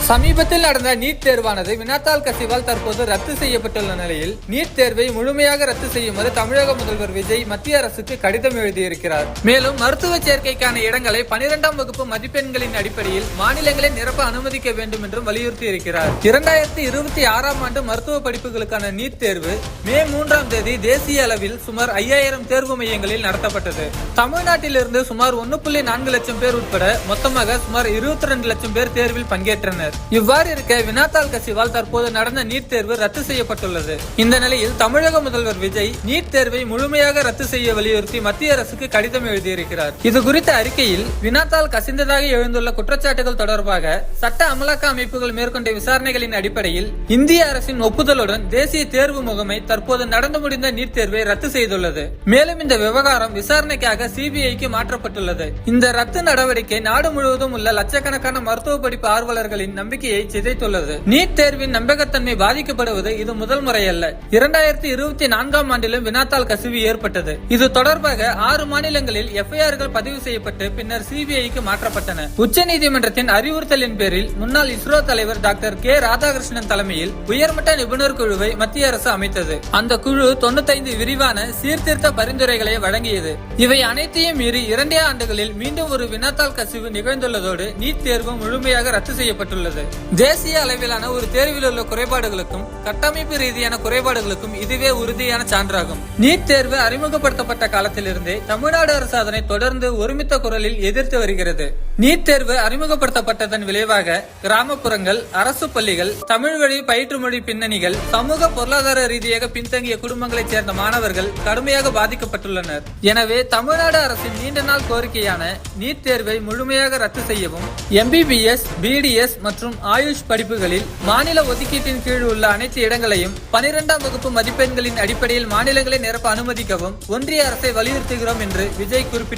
சமீபத்தில் நடந்த நீட் தேர்வானது வினாத்தாள் கசிவால் தற்போது ரத்து செய்யப்பட்டுள்ள நிலையில் நீட் தேர்வை முழுமையாக ரத்து செய்யுமாறு தமிழக முதல்வர் விஜய் மத்திய அரசுக்கு கடிதம் எழுதியிருக்கிறார். மேலும் மருத்துவ சேர்க்கைக்கான இடங்களை 12ஆம் வகுப்பு மதிப்பெண்களின் அடிப்படையில் மாநிலங்களை நிரப்ப அனுமதிக்க வேண்டும் என்றும் வலியுறுத்தி இருக்கிறார். 2026ஆம் ஆண்டு மருத்துவ படிப்புகளுக்கான நீட் தேர்வு மே 3ஆம் தேதி தேசிய அளவில் சுமார் 5000 தேர்வு மையங்களில் நடத்தப்பட்டது. தமிழ்நாட்டிலிருந்து சுமார் 1.4 லட்சம் பேர் உட்பட மொத்தமாக சுமார் 22 லட்சம் பேர் தேர்வில் பங்கேற்றனர். இவ்வாறு இருக்க வினாத்தாள் கசிவால் தற்போது நடந்த நீட் தேர்வு ரத்து செய்யப்பட்டுள்ளது. இந்த நிலையில் தமிழக முதல்வர் விஜய் நீட் தேர்வை முழுமையாக ரத்து செய்ய வலியுறுத்தி மத்திய அரசுக்கு கடிதம் எழுதியிருக்கிறார். இது குறித்த அறிக்கையில் வினாத்தாள் கசிந்ததாக எழுந்துள்ள குற்றச்சாட்டுகள் தொடர்பாக சட்ட அமலாக்க அமைப்புகள் மேற்கொண்ட விசாரணைகளின் அடிப்படையில் இந்திய அரசின் ஒப்புதலுடன் தேசிய தேர்வு முகமை தற்போது நடந்து முடிந்த நீட் தேர்வை ரத்து செய்துள்ளது. மேலும் இந்த விவகாரம் விசாரணைக்காக சிபிஐக்கு மாற்றப்பட்டுள்ளது. இந்த ரத்து நடவடிக்கை நாடு முழுவதும் உள்ள லட்சக்கணக்கான மருத்துவ படிப்பு ஆர்வலர்களின் நம்பிக்கையை சிதைத்துள்ளது. நீட் தேர்வின் நம்பகத்தன்மை பாதிக்கப்படுவது இது முதல் முறையல்ல. 2024ஆம் ஆண்டிலும் வினாத்தாள் கசிவு ஏற்பட்டது. இது தொடர்பாக 6 மாநிலங்களில் எஃப்ஐஆர்கள் பதிவு செய்யப்பட்டு பின்னர் சிபிஐக்கு மாற்றப்பட்டன. உச்சநீதிமன்றத்தின் அறிவுறுத்தலின் பேரில் முன்னாள் இஸ்ரோ தலைவர் டாக்டர் கே ராதாகிருஷ்ணன் தலைமையில் உயர்மட்ட நிபுணர் குழுவை மத்திய அரசு அமைத்தது. அந்த குழு 95 விரிவான சீர்திருத்த பரிந்துரைகளை வழங்கியது. இவை அனைத்தையும் மீறி 2 ஆண்டுகளில் மீண்டும் ஒரு வினாத்தாள் கசிவு நிகழ்ந்துள்ளதோடு நீட் தேர்வு முழுமையாக ரத்து செய்யப்பட்டுள்ளது. தேசிய அளவிலான ஒரு தேர்வில் உள்ள குறைபாடுகளுக்கும் கட்டமைப்பு ரீதியான குறைபாடுகளுக்கும் இதுவே உறுதியான சான்றாகும். நீட் தேர்வு அறிமுகப்படுத்தப்பட்ட காலத்திலிருந்தே தமிழ்நாடு அரசு அதனை தொடர்ந்து ஒருமித்த குரலில் எதிர்த்து வருகிறது. நீட் தேர்வு அறிமுகப்படுத்தப்பட்டதன் விளைவாக கிராமப்புறங்கள், அரசு பள்ளிகள், தமிழ் வழி பயிற்று மொழி பின்னணிகள், சமூக பொருளாதார ரீதியாக பின்தங்கிய குடும்பங்களைச் சேர்ந்த மாணவர்கள் கடுமையாக பாதிக்கப்பட்டுள்ளனர். எனவே தமிழ்நாடு அரசின் நீண்ட நாள் கோரிக்கையான நீட் தேர்வை முழுமையாக ரத்து செய்யவும், எம்பிபிஎஸ், பிடிஎஸ் மற்றும் ஆயுஷ் படிப்புகளில் மாநில ஒதுக்கீட்டின் கீழ் உள்ள அனைத்து இடங்களையும் 12ஆம் வகுப்பு மதிப்பெண்களின் அடிப்படையில் மாநிலங்களை நிரப்ப அனுமதிக்கவும் ஒன்றிய அரசை வலியுறுத்துகிறோம் என்று விஜய் குறிப்பிட்டார்.